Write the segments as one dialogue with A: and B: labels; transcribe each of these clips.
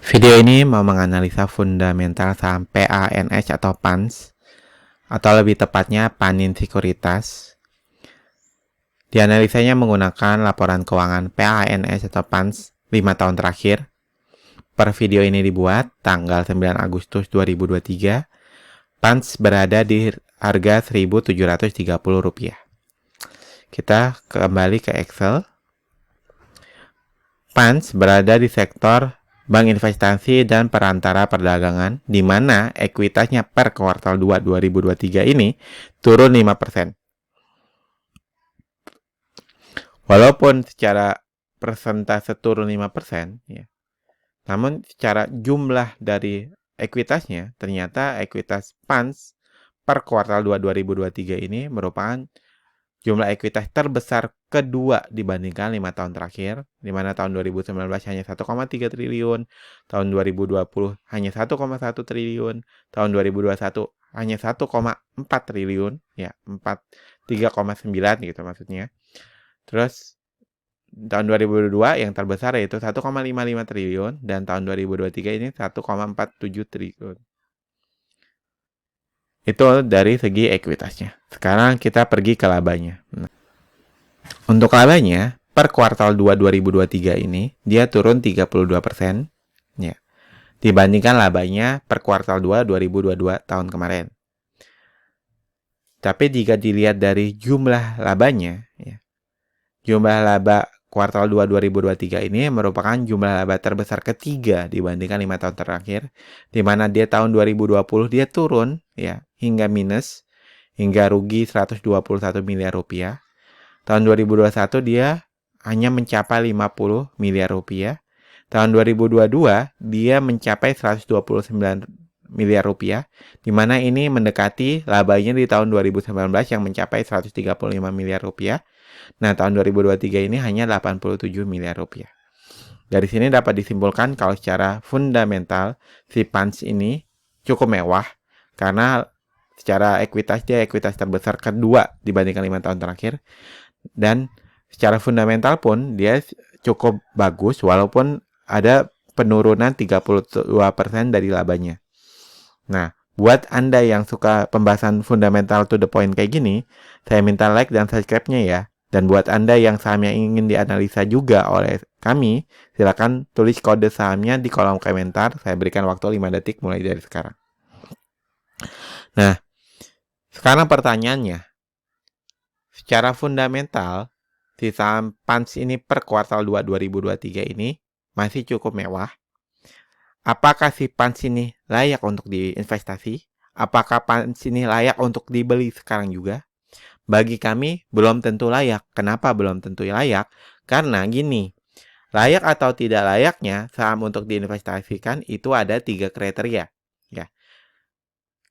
A: Video ini mau menganalisa fundamental saham PANS atau PANS, atau lebih tepatnya Panin Sekuritas. Dianalisanya menggunakan laporan keuangan PANS atau PANS 5 tahun terakhir. Per video ini dibuat tanggal 9 Agustus 2023. PANS berada di harga Rp1.730. Kita kembali ke Excel. PANS berada di sektor bank investasi dan perantara perdagangan, di mana ekuitasnya per kuartal 2 2023 ini turun 5%. Walaupun secara persentase turun 5%, ya, namun secara jumlah dari ekuitasnya, ternyata ekuitas PANS per kuartal 2 2023 ini merupakan jumlah ekuitas terbesar kedua dibandingkan 5 tahun terakhir, di mana tahun 2019 hanya 1,3 triliun, tahun 2020 hanya 1,1 triliun, tahun 2021 hanya 1,4 triliun, ya, 3,9 gitu maksudnya. Terus tahun 2022 yang terbesar yaitu 1,55 triliun, dan tahun 2023 ini 1,47 triliun. Itu dari segi ekuitasnya. Sekarang kita pergi ke labanya. Untuk labanya, per kuartal 2 2023 ini, dia turun 32%, ya, dibandingkan labanya per kuartal 2 2022 tahun kemarin. Tapi jika dilihat dari jumlah labanya, ya, jumlah laba kuartal 2 2023 ini merupakan jumlah laba terbesar ketiga dibandingkan 5 tahun terakhir, di mana dia tahun 2020 dia turun, ya, hingga minus, hingga rugi 121 miliar rupiah. Tahun 2021 dia hanya mencapai 50 miliar rupiah. Tahun 2022 dia mencapai 129 miliar rupiah, di mana ini mendekati labanya di tahun 2019 yang mencapai 135 miliar rupiah. Nah, tahun 2023 ini hanya 87 miliar rupiah. Dari sini dapat disimpulkan kalau secara fundamental si PANS ini cukup mewah, karena secara ekuitas dia ekuitas terbesar kedua dibandingkan 5 tahun terakhir. Dan secara fundamental pun dia cukup bagus, walaupun ada penurunan 32% dari labanya. Nah, buat Anda yang suka pembahasan fundamental to the point kayak gini, saya minta like dan subscribe-nya ya. Dan buat Anda yang sahamnya ingin dianalisa juga oleh kami, silakan tulis kode sahamnya di kolom komentar. Saya berikan waktu 5 detik mulai dari sekarang. Nah, sekarang pertanyaannya, secara fundamental, si saham PANS ini per kuartal 2 2023 ini masih cukup mewah. Apakah si PANS ini layak untuk diinvestasi? Apakah PANS ini layak untuk dibeli sekarang juga? Bagi kami, belum tentu layak. Kenapa belum tentu layak? Karena gini, layak atau tidak layaknya saham untuk diinvestasikan itu ada 3 kriteria. Ya.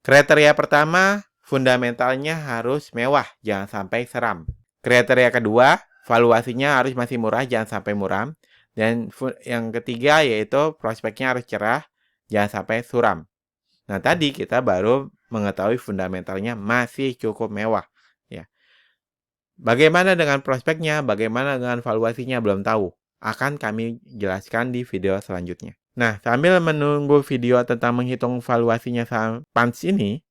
A: Kriteria pertama, fundamentalnya harus mewah, jangan sampai seram. Kriteria kedua, valuasinya harus masih murah, jangan sampai muram. Dan yang ketiga yaitu prospeknya harus cerah, jangan sampai suram. Nah, tadi kita baru mengetahui fundamentalnya masih cukup mewah. Ya. Bagaimana dengan prospeknya, bagaimana dengan valuasinya, belum tahu. Akan kami jelaskan di video selanjutnya. Nah, sambil menunggu video tentang menghitung valuasinya saham PANS ini,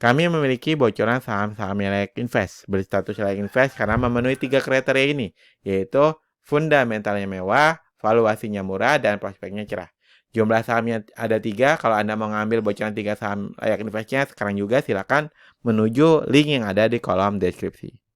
A: kami memiliki bocoran saham-saham yang layak invest, berstatus layak invest karena memenuhi 3 kriteria ini, yaitu fundamentalnya mewah, valuasinya murah, dan prospeknya cerah. Jumlah sahamnya ada 3, kalau Anda mau ngambil bocoran 3 saham layak investnya sekarang juga, silakan menuju link yang ada di kolom deskripsi.